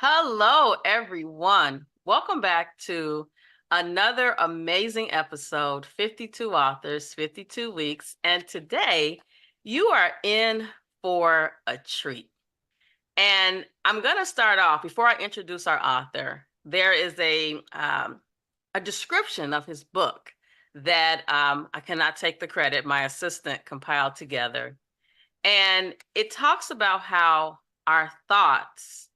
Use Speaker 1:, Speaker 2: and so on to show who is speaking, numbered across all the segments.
Speaker 1: Hello, everyone. Welcome back to another amazing episode 52 Authors, 52 Weeks. And today you are in for a treat. And I'm going to start off before I introduce our author. There is a description of his book that I cannot take the credit. My assistant compiled together. And it talks about how our thoughts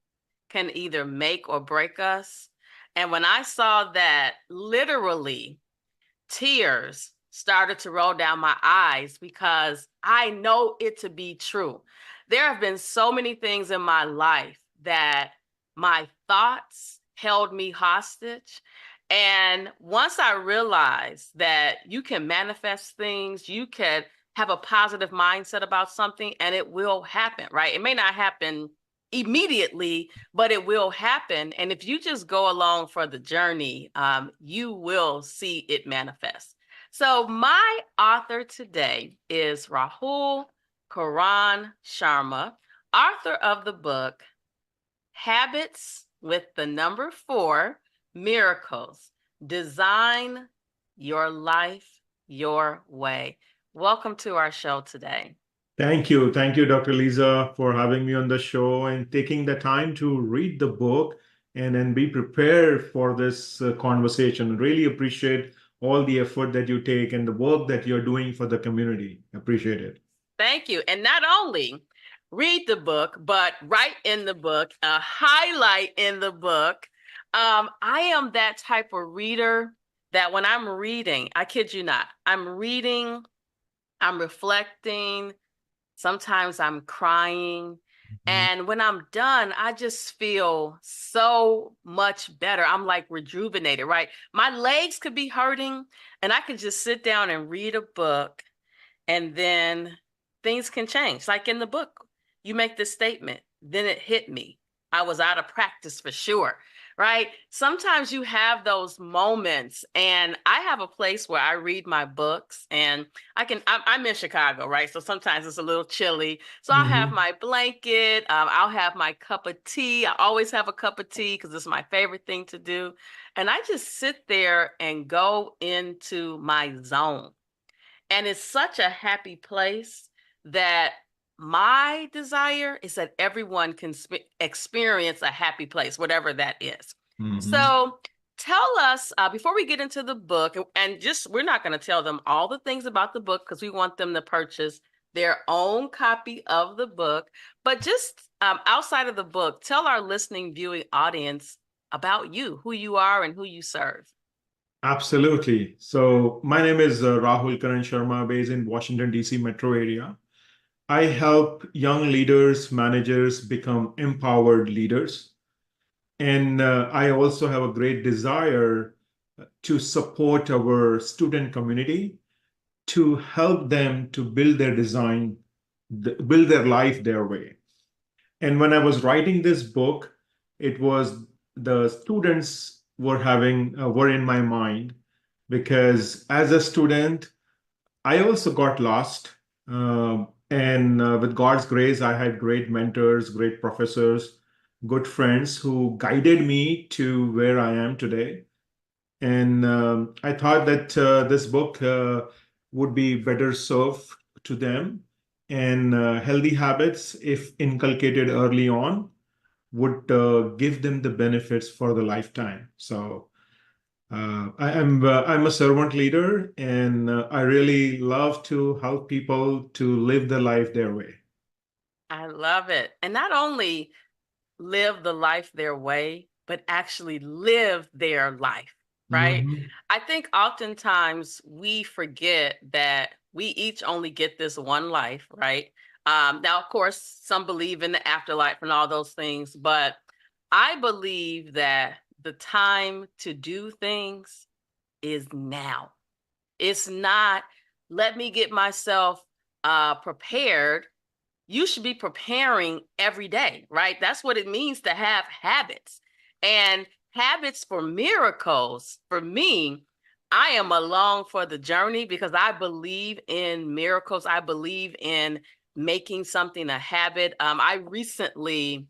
Speaker 1: can either make or break us. And when I saw that, literally tears started to roll down my eyes because I know it to be true. There have been so many things in my life that my thoughts held me hostage. And once I realized that you can manifest things, you can have a positive mindset about something and it will happen, right? It may not happen immediately, but it will happen. And if you just go along for the journey, you will see it manifest. So my author today is Rahul Karan Sharma, author of the book Habits with the number 4 Miracles. Design your life your way. Welcome to our show today.
Speaker 2: Thank you. Thank you, Dr. Lisa, for having me on the show and taking the time to read the book and then be prepared for this conversation. Really appreciate all the effort that you take and the work that you're doing for the community. Appreciate it.
Speaker 1: Thank you. And not only read the book, but write in the book, highlight in the book. I am that type of reader that when I'm reading, I kid you not, I'm reading, I'm reflecting, sometimes I'm crying.
Speaker 2: Mhm.
Speaker 1: And when I'm done, I just feel so much better. I'm like rejuvenated, right? My legs could be hurting, and I could just sit down and read a book, and then things can change. Like in the book, you make this statement, then it hit me. I was out of practice for sure, right? Sometimes you have those moments, and I have a place where I read my books, and I'm in Chicago, right? So sometimes it's a little chilly. So I'll have
Speaker 2: Mhm.
Speaker 1: my blanket, I'll have my cup of tea. I always have a cup of tea because it's my favorite thing to do. And I just sit there and go into my zone. And it's such a happy place that my desire is that everyone can experience a happy place, whatever that is.
Speaker 2: Mhm.
Speaker 1: So tell us, before we get into the book, and just we're not going to tell them all the things about the book because we want them to purchase their own copy of the book. But just outside of the book, tell our listening, viewing audience about you, who you are, and who you serve.
Speaker 2: Absolutely. So my name is Rahul Karan Sharma, based in Washington, D.C. metro area. I help young leaders, managers become empowered leaders. And I also have a great desire to support our student community to help them to build their design, build their life their way. And when I was writing this book, it was the students were in my mind because as a student, I also got lost. And with God's grace, I had great mentors, great professors, good friends who guided me to where I am today. And I thought that this book would be better served to them. And healthy habits, if inculcated early on, would give them the benefits for the lifetime. So I'm a servant leader, and I really love to help people to live the life their way.
Speaker 1: I love it. And not only live the life their way, but actually live their life, right?
Speaker 2: Mhm.
Speaker 1: I think oftentimes we forget that we each only get this one life, right? Now, of course, some believe in the afterlife and all those things, but I believe that the time to do things is now. It's not, let me get myself prepared. You should be preparing every day, right? That's what it means to have habits. And habits for miracles, for me, I am along for the journey because I believe in miracles. I believe in making something a habit. I recently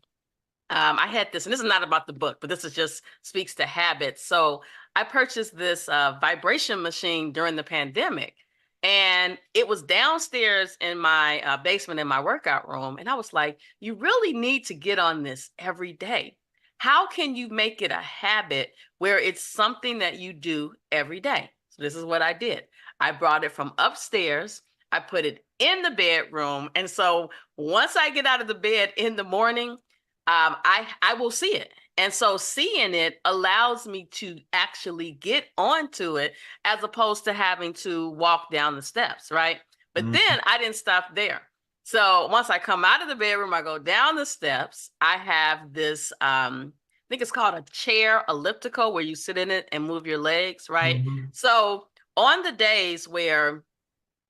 Speaker 1: I had this, and this is not about the book, but this is just speaks to habits. So I purchased this vibration machine during the pandemic, and it was downstairs in my basement in my workout room. And I was like, you really need to get on this every day. How can you make it a habit where it's something that you do every day? So this is what I did. I brought it from upstairs. I put it in the bedroom. And so once I get out of the bed in the morning, I will see it. And so seeing it allows me to actually get onto it as opposed to having to walk down the steps, right? But
Speaker 2: Mhm.
Speaker 1: then I didn't stop there. So once I come out of the bedroom, I go down the steps. I have this, I think it's called a chair elliptical where you sit in it and move your legs, right?
Speaker 2: Mhm.
Speaker 1: So on the days where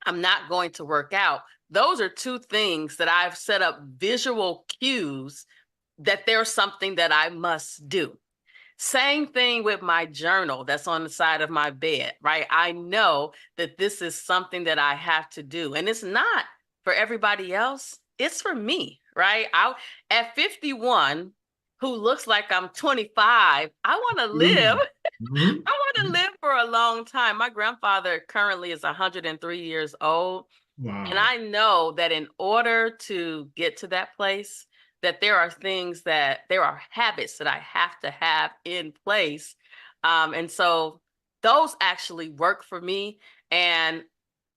Speaker 1: I'm not going to work out, those are two things that I've set up visual cues that there's something that I must do. Same thing with my journal that's on the side of my bed, right? I know that this is something that I have to do. And it's not for everybody else, it's for me, right? At 51, who looks like I'm 25, I want to live.
Speaker 2: Absolutely. Mhm.
Speaker 1: I want to live for a long time. My grandfather currently is 103 years old. And
Speaker 2: Wow.
Speaker 1: I know that in order to get to that place, that there are habits that I have to have in place. And so those actually work for me. And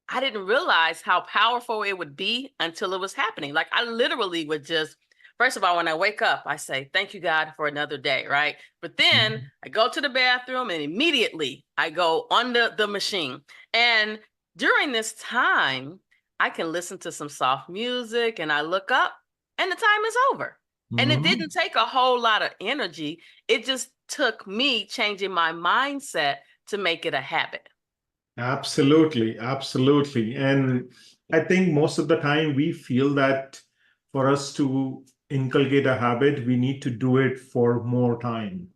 Speaker 1: I didn't realize how powerful it would be until it was happening. Like I literally would just, first of all, when I wake up, I say, thank you, God, for another day, right? But then
Speaker 2: Mhm.
Speaker 1: I go to the bathroom and immediately I go on the machine. And during this time, I can listen to some soft music and I look up and the time is over. And it
Speaker 2: Mhm.
Speaker 1: didn't take a whole lot of energy. It just took me changing my mindset to make it a habit.
Speaker 2: Absolutely, absolutely. And I think most of the time we feel that for us to inculcate a habit, we need to do it for more time.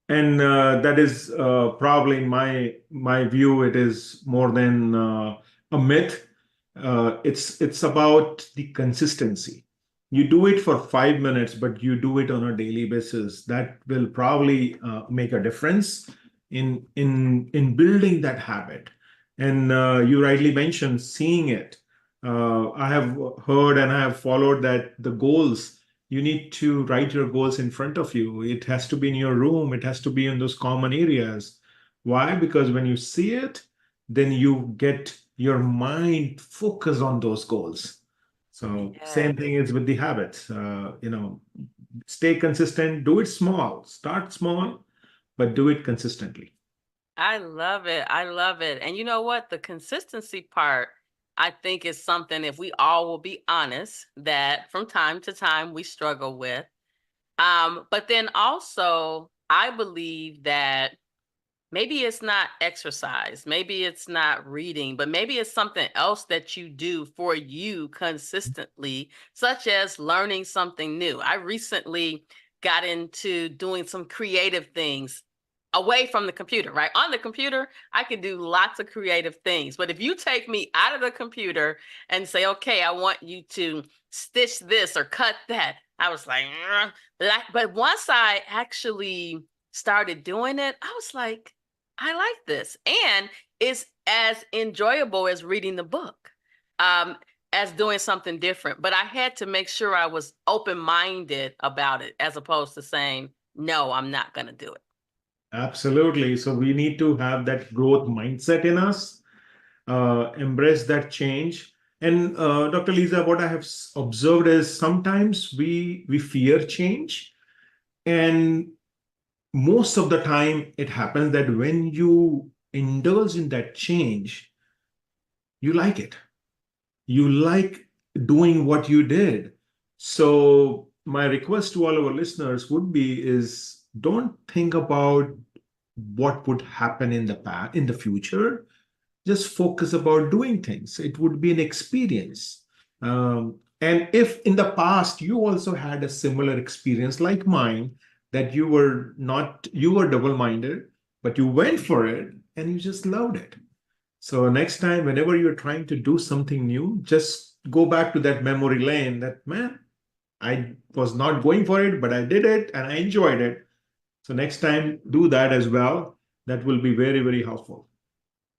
Speaker 2: And that is probably in my view, it is more than a myth. It's about the consistency. You do it for 5 minutes, but you do it on a daily basis. That will probably make a difference in building that habit. And you rightly mentioned seeing it. I have heard and I have followed that the goals, you need to write your goals in front of you. It has to be in your room. It has to be in those common areas. Why? Because when you see it, then you get your mind focused on those goals. So
Speaker 1: Yeah.
Speaker 2: same thing is with the habits. Stay consistent. Do it small. Start small, but do it consistently.
Speaker 1: I love it. I love it. And you know what? The consistency part, I think, is something, if we all will be honest, that from time to time we struggle with. But then also, I believe that maybe it's not exercise, maybe it's not reading, but maybe it's something else that you do for you consistently, such as learning something new. I recently got into doing some creative things away from the computer, right? On the computer, I could do lots of creative things. But if you take me out of the computer and say, okay, I want you to stitch this or cut that, I was like, but once I actually started doing it, I was like, I like this. And it's as enjoyable as reading the book, um, as doing something different. But I had to make sure I was open minded about it as opposed to saying, no, I'm not going to do it.
Speaker 2: Absolutely. So we need to have that growth mindset in us, embrace that change. And Dr. Lisa, what I have observed is sometimes we fear change, and most of the time it happens that when you indulge in that change, you like it. You like doing what you did. So my request to all our listeners would be is don't think about what would happen in the past, in the future. Just focus about doing things. It would be an experience. And if in the past you also had a similar experience like mine, that you were not, you were double-minded, but you went for it and you just loved it. So next time, whenever you're trying to do something new, just go back to that memory lane that, man, I was not going for it, but I did it and I enjoyed it. So next time, do that as well. That will be very, very helpful.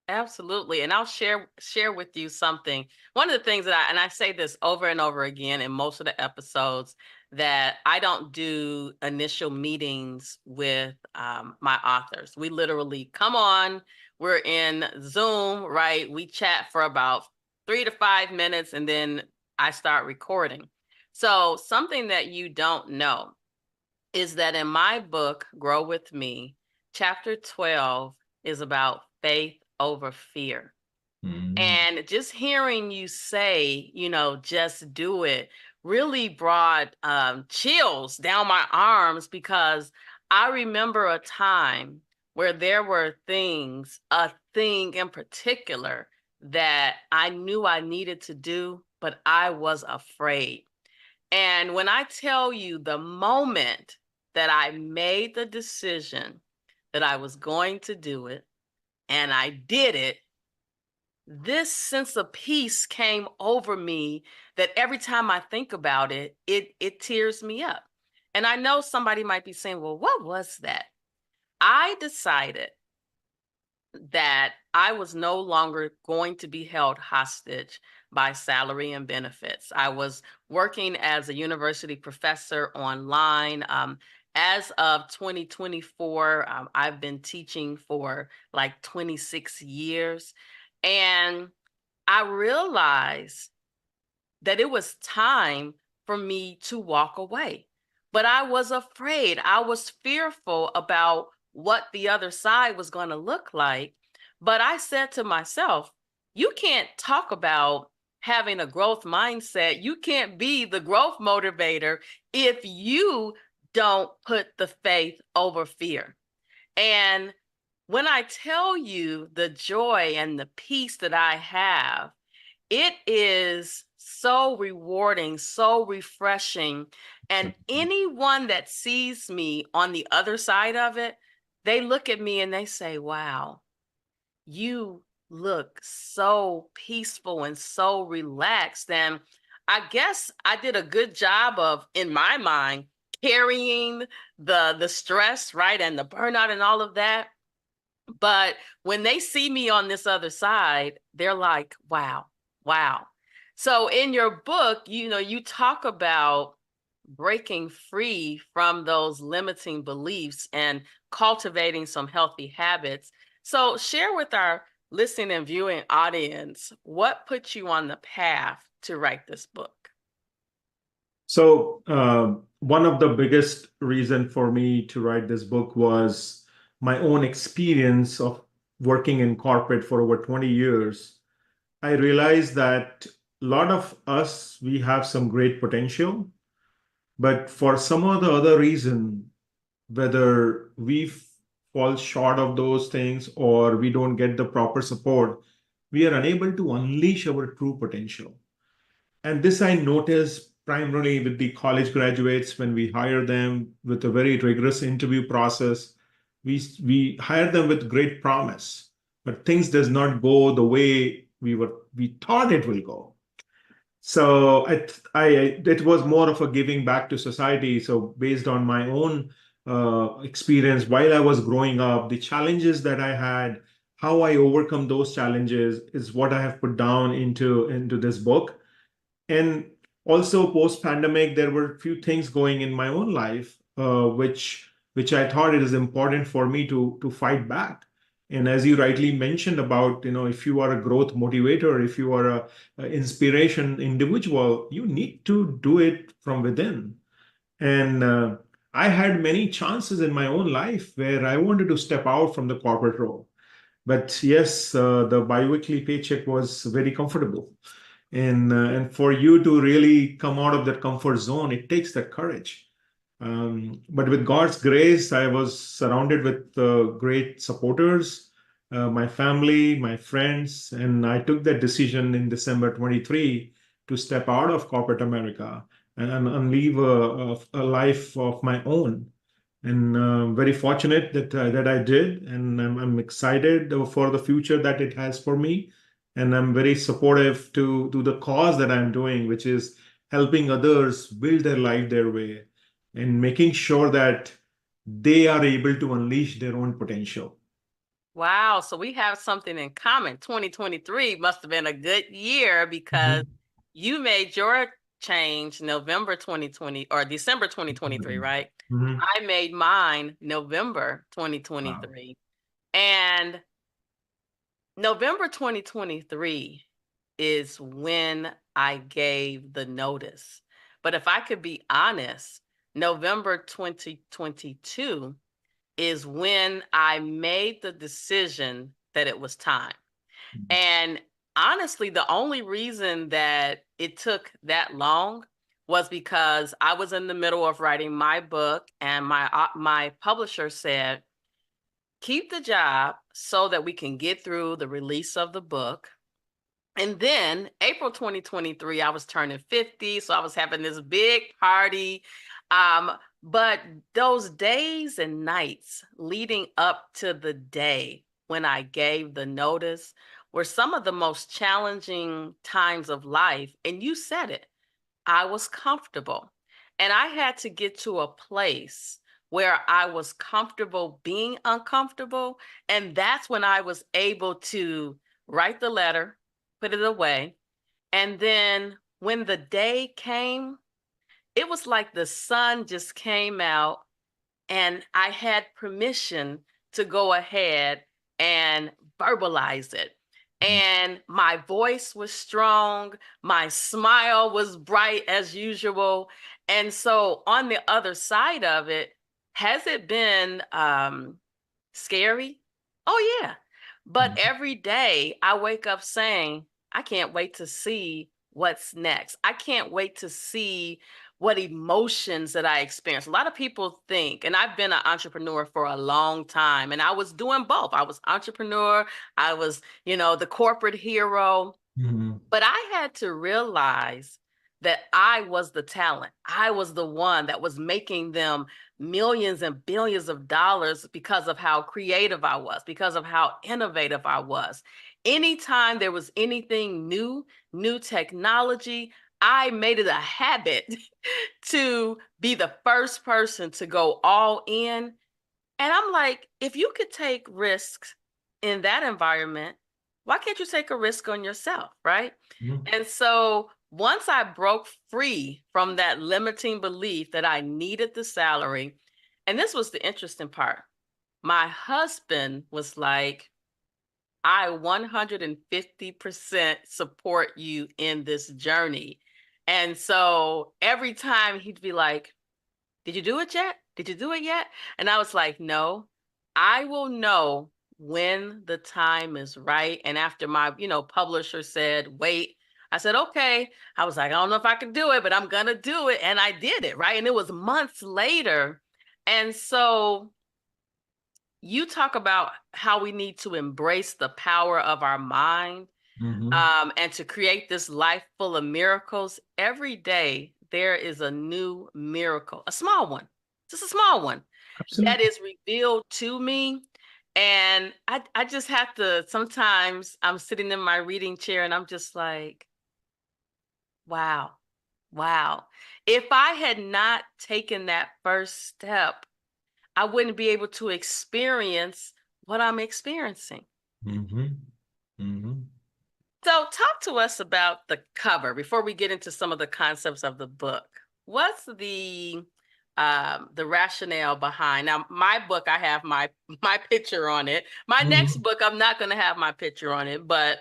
Speaker 1: Absolutely. And I'll share with you something. One of the things that I say this over and over again in most of the episodes, that I don't do initial meetings with my authors. We literally come on, we're in Zoom, right? We chat for about 3 to 5 minutes and then I start recording. So something that you don't know is that in my book, Grow With Me, chapter 12 is about faith over fear. And just hearing you say, just do it, really brought chills down my arms, because I remember a time where there were a thing in particular that I knew I needed to do, but I was afraid. And when I tell you, the moment that I made the decision that I was going to do it and I did it, this sense of peace came over me that every time I think about it, it tears me up. And I know somebody might be saying, well, what was that? I decided that I was no longer going to be held hostage by salary and benefits. I was working as a university professor online. As of 2024, I've been teaching for like 26 years. And I realized that it was time for me to walk away. But I was afraid. I was fearful about what the other side was going to look like. But I said to myself, you can't talk about having a growth mindset. You can't be the growth motivator if you don't put the faith over fear. And when I tell you the joy and the peace that I have, it is so rewarding, so refreshing. And anyone that sees me on the other side of it, they look at me and they say, wow, you look so peaceful and so relaxed. And I guess I did a good job of, in my mind, carrying the stress, right? And the burnout and all of that. But when they see me on this other side, they're like, wow, wow. So in your book, you talk about breaking free from those limiting beliefs and cultivating some healthy habits. So share with our listening and viewing audience, what put you on the path to write this book?
Speaker 2: So, one of the biggest reason for me to write this book was my own experience of working in corporate for over 20 years. I realized that a lot of us, we have some great potential, but for some or the other reason, whether we fall short of those things or we don't get the proper support, we are unable to unleash our true potential. And this I notice primarily with the college graduates when we hire them with a very rigorous interview process. We hire them with great promise, but things does not go the way we thought it will go. So it was more of a giving back to society. So based on my own experience while I was growing up, the challenges that I had, how I overcome those challenges is what I have put down into this book. And also post pandemic, there were a few things going in my own life, which I thought it is important for me to fight back. And as you rightly mentioned about, if you are a growth motivator, if you are a inspiration individual, you need to do it from within. And I had many chances in my own life where I wanted to step out from the corporate role. But yes, the biweekly paycheck was very comfortable. And for you to really come out of that comfort zone, it takes that courage. But with God's grace, I was surrounded with great supporters, my family, my friends, and I took that decision in December 23 to step out of corporate America and live a life of my own. And very fortunate that I did, and I'm excited for the future that it has for me. And I'm very supportive to the cause that I'm doing, which is helping others build their life their way, and making sure that they are able to unleash their own potential.
Speaker 1: Wow. So we have something in common. 2023 must have been a good year because you made your change November 2020 or December 2023, right?
Speaker 2: Mhm.
Speaker 1: I made mine November
Speaker 2: Wow.
Speaker 1: 2023. And November 2023 is when I gave the notice. But if I could be honest, November 2022 is when I made the decision that it was time. And honestly, the only reason that it took that long was because I was in the middle of writing my book, and my publisher said, keep the job so that we can get through the release of the book. And then April 2023, I was turning 50. So I was having this big party. But those days and nights leading up to the day when I gave the notice were some of the most challenging times of life. And you said it, I was comfortable. And I had to get to a place where I was comfortable being uncomfortable. And that's when I was able to write the letter, put it away. And then when the day came, it was like the sun just came out and I had permission to go ahead and verbalize it. And my voice was strong, my smile was bright as usual. And so on the other side of it, has it been scary? Oh, yeah. But every day I wake up saying, I can't wait to see what's next. I can't wait to see what emotions that I experience. A lot of people think, and I've been an entrepreneur for a long time, and I was doing both. I was entrepreneur, I was, the corporate hero,
Speaker 2: Mhm.
Speaker 1: but I had to realize that I was the talent. I was the one that was making them millions and billions of dollars because of how creative I was, because of how innovative I was. Anytime there was anything new, new technology, I made it a habit to be the first person to go all in. And I'm like, if you could take risks in that environment, why can't you take a risk on yourself, right?
Speaker 2: Mhm.
Speaker 1: And so once I broke free from that limiting belief that I needed the salary, and this was the interesting part, my husband was like, I 150% support you in this journey. And so every time he'd be like, did you do it yet? Did you do it yet? And I was like, no, I will know when the time is right. And after my, publisher said, wait, I said, okay. I was like, I don't know if I can do it, but I'm going to do it. And I did it. Right. And it was months later. And so you talk about how we need to embrace the power of our mind,
Speaker 2: Mhm.
Speaker 1: and to create this life full of miracles. Every day, there is a new miracle, a small one, just a small one that
Speaker 2: Absolutely.
Speaker 1: is revealed to me. And I just have to, sometimes I'm sitting in my reading chair and I'm just like, wow, wow. If I had not taken that first step, I wouldn't be able to experience what I'm experiencing.
Speaker 2: Mhm. Mhm.
Speaker 1: So, talk to us about the cover before we get into some of the concepts of the book. What's the rationale behind? Now, my book, I have my my picture on it. My next
Speaker 2: Mhm.
Speaker 1: book, I'm not going to have my picture on it, but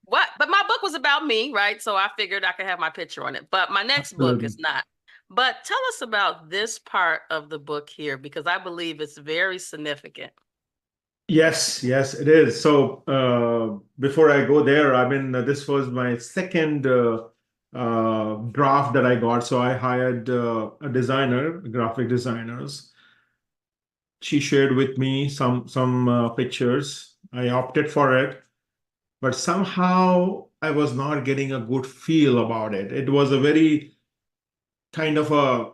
Speaker 1: what? But my book was about me, right? So I figured I could have my picture on it. But my next book
Speaker 2: Absolutely.
Speaker 1: is not. But tell us about this part of the book here because I believe it's very significant.
Speaker 2: Yes, yes, it is. So before I go there, I mean, this was my second draft that I got. So I hired a designer, graphic designers. She shared with me some pictures. I opted for it, but somehow I was not getting a good feel about it. It was a very kind of a,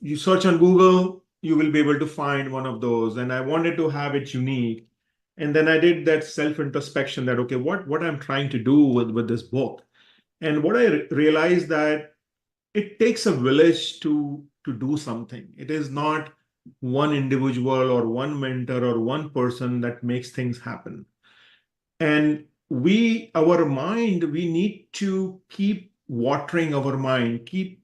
Speaker 2: you search on Google, you will be able to find one of those, and I wanted to have it unique. And then I did that self introspection that, okay, what I'm trying to do with this book. And what I realized that it takes a village to do something. It is not one individual or one mentor or one person that makes things happen. And our mind, we need to keep watering our mind, keep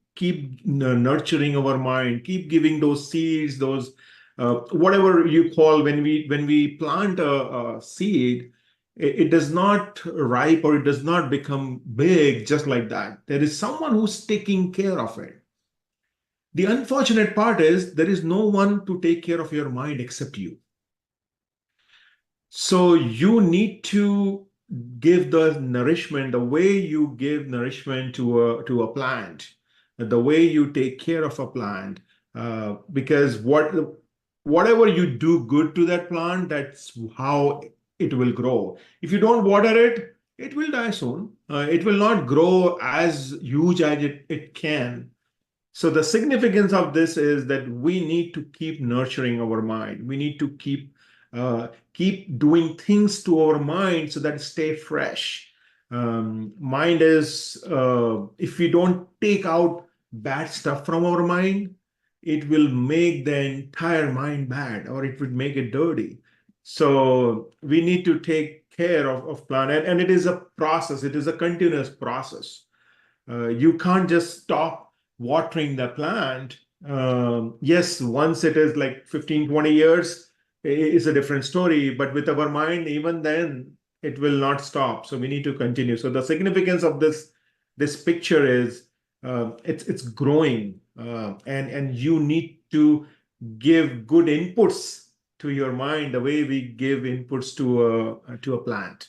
Speaker 2: nurturing our mind, keep giving those seeds, those whatever you call, when we plant a seed, it does not ripe or it does not become big just like that. There is someone who's taking care of it. The unfortunate part is there is no one to take care of your mind except you. So you need to give the nourishment, the way you give nourishment to a plant, the way you take care of a plant, because whatever you do good to that plant, that's how it will grow. If you don't water it, it will die soon. It will not grow as huge as it can. So the significance of this is that we need to keep nurturing our mind. We need to keep doing things to our mind so that it stay fresh. Mind is if we don't take out bad stuff from our mind, it will make the entire mind bad, or it would make it dirty. So we need to take care of planet, and it is a process. It is a continuous process. You can't just stop watering the plant. Yes, once it is like 15, 20 years, it's a different story. But with our mind, even then, it will not stop. So we need to continue. So the significance of this picture is it's growing, and you need to give good inputs to your mind the way we give inputs to a plant.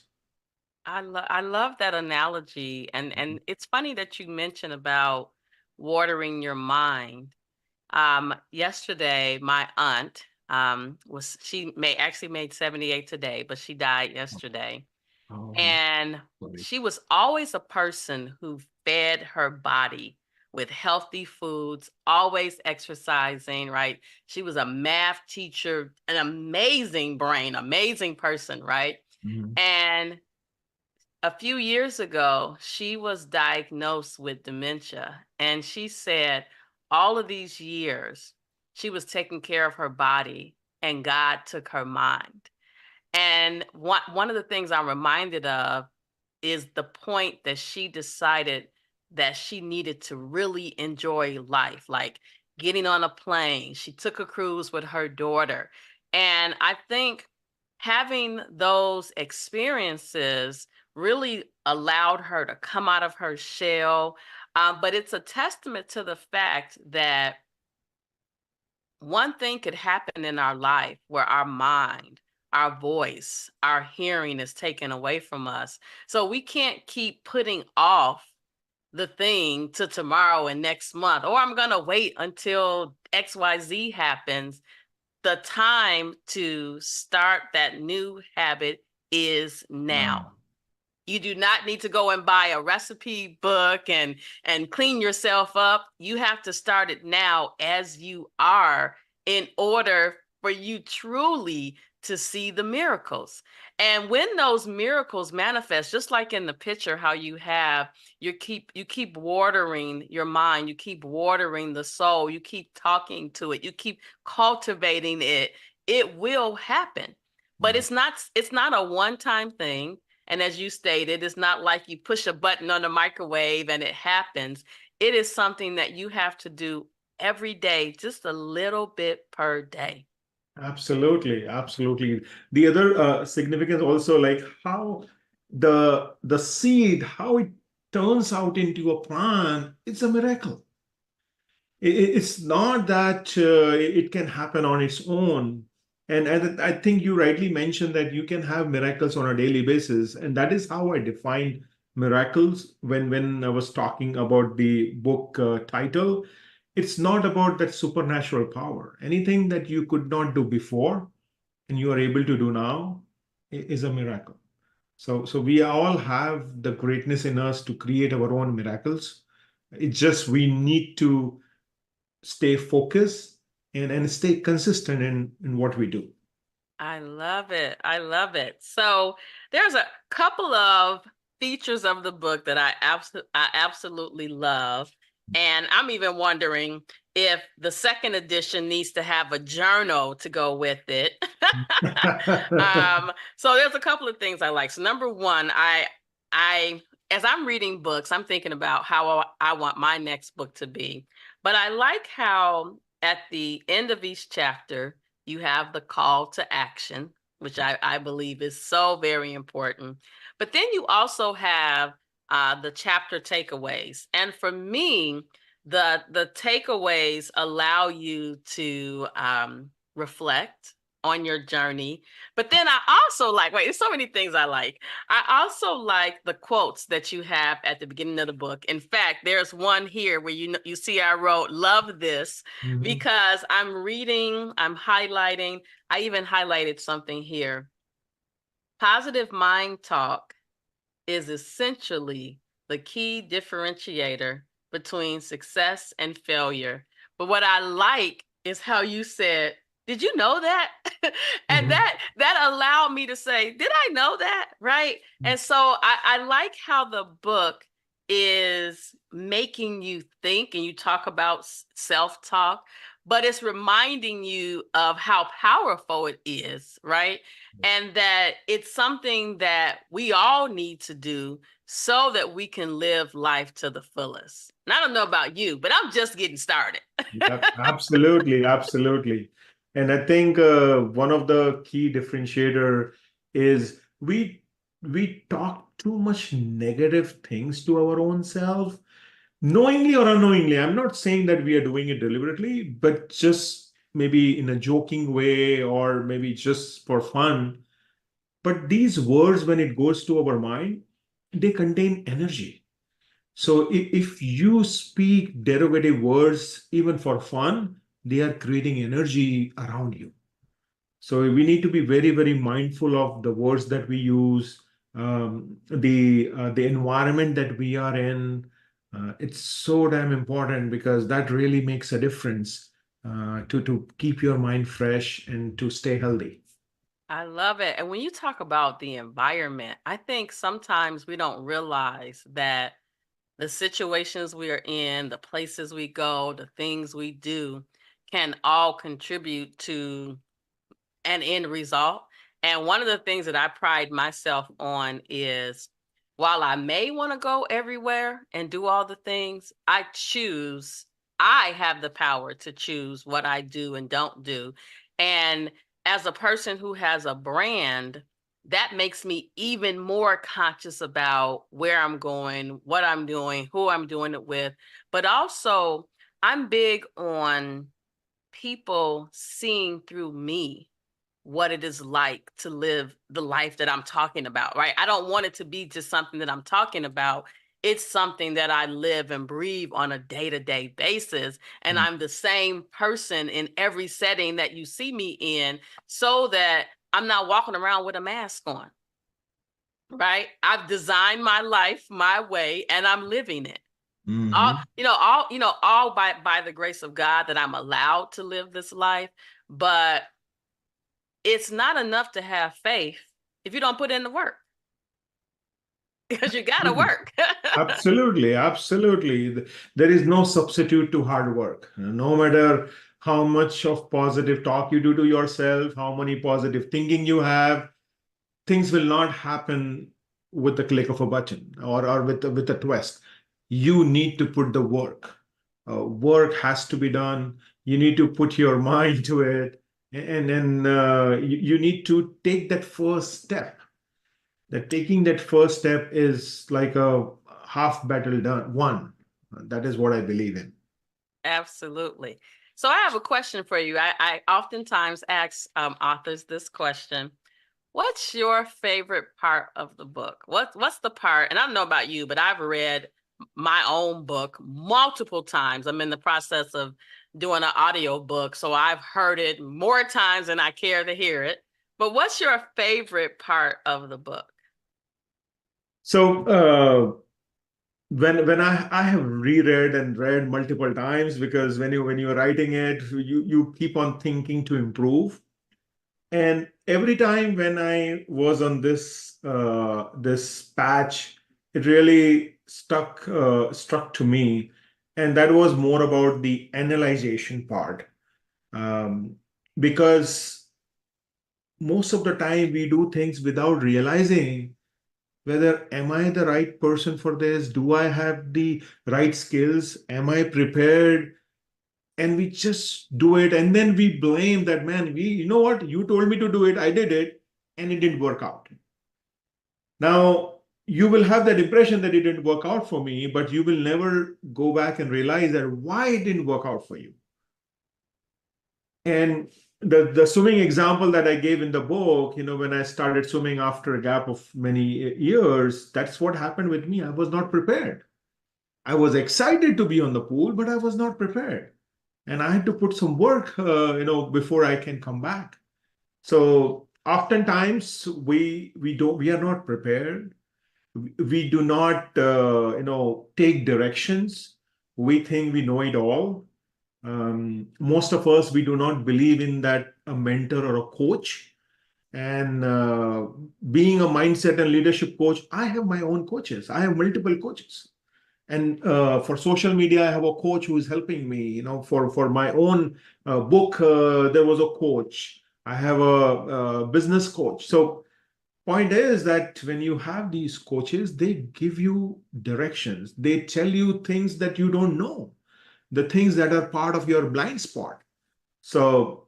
Speaker 1: I love that analogy, and it's funny that you mentioned about watering your mind. Yesterday, my aunt was she may actually made 78 today, but she died yesterday.
Speaker 2: Oh,
Speaker 1: And
Speaker 2: sorry.
Speaker 1: she was always a person who fed her body with healthy foods, always exercising, right? She was a math teacher, an amazing brain, amazing person, right?
Speaker 2: Mhm.
Speaker 1: And a few years ago, she was diagnosed with dementia. And she said all of these years, she was taking care of her body and God took her mind. And one of the things I'm reminded of is the point that she decided that she needed to really enjoy life, like getting on a plane. She took a cruise with her daughter. And I think having those experiences really allowed her to come out of her shell. But it's a testament to the fact that one thing could happen in our life where our mind, our voice, our hearing is taken away from us. So we can't keep putting off the thing to tomorrow and next month, or I'm going to wait until XYZ happens. The time to start that new habit is now.
Speaker 2: Wow.
Speaker 1: You do not need to go and buy a recipe book and clean yourself up. You have to start it now as you are in order for you truly to see the miracles. And when those miracles manifest, just like in the picture, how you have you keep watering your mind, you keep watering the soul, you keep talking to it, you keep cultivating it, it will happen. But
Speaker 2: Wow.
Speaker 1: it's not a one-time thing. And as you stated, it's not like you push a button on the microwave and it happens. It is something that you have to do every day, just a little bit per day.
Speaker 2: Absolutely, absolutely. The other significance also, like how the seed, how it turns out into a plant, it's a miracle. It's not that it can happen on its own. And I think you rightly mentioned that you can have miracles on a daily basis. And that is how I define miracles when I was talking about the book title. It's not about that supernatural power. Anything that you could not do before and you are able to do now is a miracle. So we all have the greatness in us to create our own miracles. It's just we need to stay focused and stay consistent in what we do.
Speaker 1: I love it. I love it. So there's a couple of features of the book that I absolutely love. And I'm even wondering if the second edition needs to have a journal to go with it. So there's a couple of things I like. So number one, I as I'm reading books, I'm thinking about how I want my next book to be. But I like how at the end of each chapter, you have the call to action, which I believe is so very important. But then you also have the chapter takeaways. And for me, the takeaways allow you to reflect on your journey. But then I also like, wait, there's so many things I like. I also like the quotes that you have at the beginning of the book. In fact, there's one here where you see I wrote, love this,
Speaker 2: Mhm.
Speaker 1: because I'm reading, I'm highlighting, I even highlighted something here. Positive mind talk is essentially the key differentiator between success and failure. But what I like is how you said, "Did you know that?" And
Speaker 2: Mhm.
Speaker 1: that allowed me to say, "Did I know that?" Right? And so I like how the book is making you think, and you talk about self-talk, but it's reminding you of how powerful it is, right? And that it's something that we all need to do so that we can live life to the fullest. And I don't know about you, but I'm just getting started.
Speaker 2: Yeah, absolutely, absolutely. And I think one of the key differentiator is we talk too much negative things to our own self, knowingly or unknowingly. I'm not saying that we are doing it deliberately, but just maybe in a joking way or maybe just for fun. But these words, when it goes to our mind, they contain energy. So if you speak derivative words, even for fun, they are creating energy around you. So we need to be very, very mindful of the words that we use, the environment that we are in. It's so damn important because that really makes a difference to keep your mind fresh and to stay healthy.
Speaker 1: I love it. And when you talk about the environment, I think sometimes we don't realize that the situations we are in, the places we go, the things we do can all contribute to an end result. And one of the things that I pride myself on is while I may want to go everywhere and do all the things, I have the power to choose what I do and don't do. And as a person who has a brand, that makes me even more conscious about where I'm going, what I'm doing, who I'm doing it with. But also, I'm big on people seeing through me what it is like to live the life that I'm talking about, right? I don't want it to be just something that I'm talking about. It's something that I live and breathe on a day-to-day basis. And I'm the same person in every setting that you see me in, so that I'm not walking around with a mask on, right? I've designed my life my way and I'm living it. All,
Speaker 2: Mhm.
Speaker 1: all by the grace of God that I'm allowed to live this life. But it's not enough to have faith if you don't put in the work, because you got to work.
Speaker 2: Absolutely, absolutely. There is no substitute to hard work. No matter how much of positive talk you do to yourself, how many positive thinking you have, things will not happen with the click of a button or with a twist. You need to put the work. Work has to be done. You need to put your mind to it, and then you need to take that first step. That taking that first step is like a half battle done won. That is what I believe in.
Speaker 1: Absolutely. So I have a question for you. I oftentimes ask authors this question. What's your favorite part of the book? What's the part? And I don't know about you, but I've read my own book multiple times. I'm in the process of doing an audio book, so I've heard it more times than I care to hear it. But what's your favorite part of the book?
Speaker 2: So when I have reread and read multiple times because when you're writing it, you keep on thinking to improve. And every time when I was on this patch it really struck to me, and that was more about the analyzation part. Um, because most of the time we do things without realizing whether am I the right person for this? Do I have the right skills? Am I prepared? And we just do it, and then we blame that, man, you know what, you told me to do it, I did it, and it didn't work out. Now you will have that impression that it didn't work out for me, but you will never go back and realize that why it didn't work out for you. And the swimming example that I gave in the book, when I started swimming after a gap of many years, that's what happened with me. I was not prepared. I was excited to be on the pool, but I was not prepared. And I had to put some work, before I can come back. So oftentimes we are not prepared. We do not, take directions. We think we know it all. Most of us, we do not believe in that a mentor or a coach. And being a mindset and leadership coach, I have my own coaches. I have multiple coaches. And for social media, I have a coach who is helping me. For my own book, there was a coach. I have a business coach. So point is that when you have these coaches, they give you directions. They tell you things that you don't know, the things that are part of your blind spot. So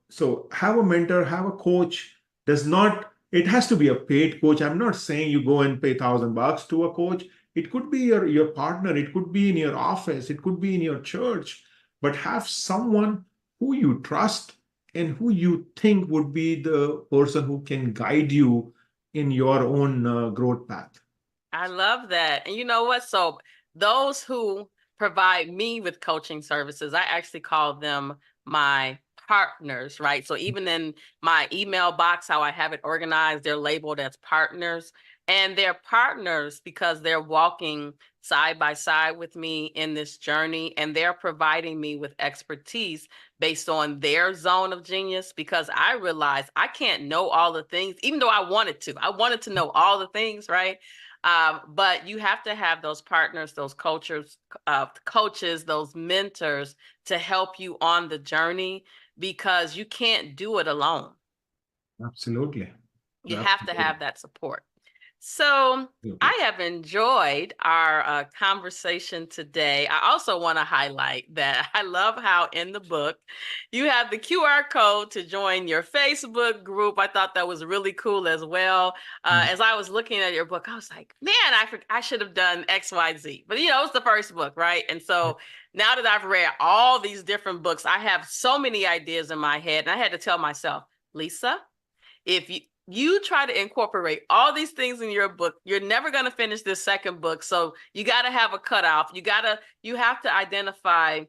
Speaker 2: have a mentor, have a coach. Does not It has to be a paid coach. I'm not saying you go and pay $1,000 to a coach. It could be your partner, it could be in your office, it could be in your church, but have someone who you trust and who you think would be the person who can guide you in your own growth path.
Speaker 1: I love that. And you know what? So those who provide me with coaching services, I actually call them my partners, right? So even in my email box, how I have it organized, they're labeled as partners. And they're partners because they're walking side by side with me in this journey, and they're providing me with expertise based on their zone of genius, because I realize I can't know all the things, even though I wanted to. I wanted to know all the things, right? But you have to have those partners, those coaches, those mentors to help you on the journey, because you can't do it alone.
Speaker 2: Absolutely.
Speaker 1: You have to
Speaker 2: Absolutely.
Speaker 1: have that support. So I have enjoyed our conversation today. I also want to highlight that I love how in the book you have the QR code to join your Facebook group. I thought that was really cool as well. As I was looking at your book, I was like, man, I should have done XYZ. But, it's the first book, right? And so now that I've read all these different books, I have so many ideas in my head. And I had to tell myself, Lisa, if you try to incorporate all these things in your book, you're never going to finish this second book. So you got to have a cutoff. You have to identify,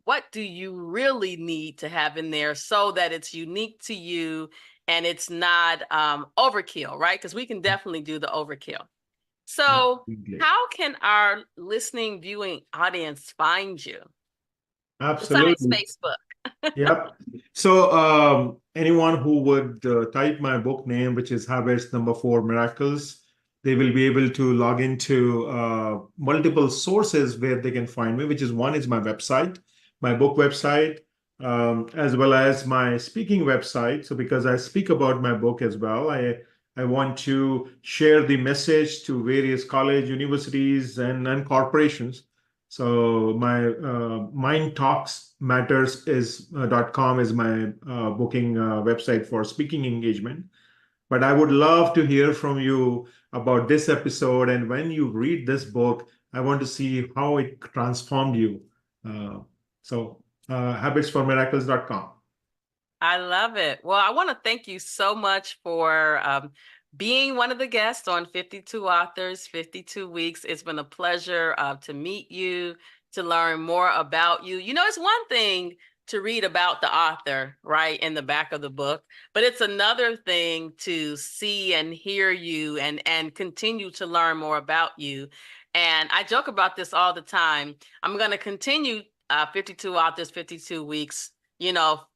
Speaker 1: what do you really need to have in there so that it's unique to you and it's not overkill, right? Because we can definitely do the overkill. So
Speaker 2: Absolutely.
Speaker 1: how can our listening, viewing audience find you besides
Speaker 2: Absolutely.
Speaker 1: Facebook?
Speaker 2: Yep. So anyone who would type my book name, which is Habits number 4 Miracles, they will be able to log into multiple sources where they can find me, which is one is my website, my book website, as well as my speaking website. So because I speak about my book as well, I want to share the message to various college, universities, and corporations. So my Mind Talks Matters is .com is my booking website for speaking engagement. But I would love to hear from you about this episode, and when you read this book, I want to see how it transformed you. Habits4Miracles.com.
Speaker 1: I love it. Well, I want to thank you so much for being one of the guests on 52 Authors, 52 Weeks. It's been a pleasure to meet you, to learn more about you. It's one thing to read about the author, right, in the back of the book, but it's another thing to see and hear you and continue to learn more about you. And I joke about this all the time. I'm going to continue 52 Authors, 52 Weeks,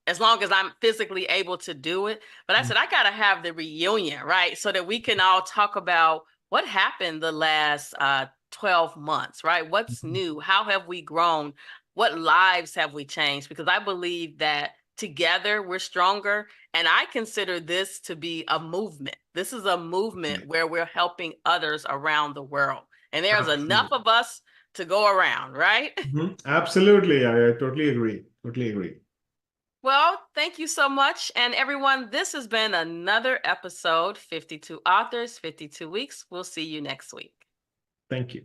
Speaker 1: as long as I'm physically able to do it. But I said, I got to have the reunion, right? So that we can all talk about what happened the last 12 months, right? What's new? How have we grown? What lives have we changed? Because I believe that together we're stronger. And I consider this to be a movement. This is a movement where we're helping others around the world. And there's enough
Speaker 2: Absolutely.
Speaker 1: of us to go around, right?
Speaker 2: Absolutely. I totally agree. Totally agree.
Speaker 1: Well, thank you so much. And everyone, this has been another episode, 52 Authors, 52 Weeks. We'll see you next week.
Speaker 2: Thank you.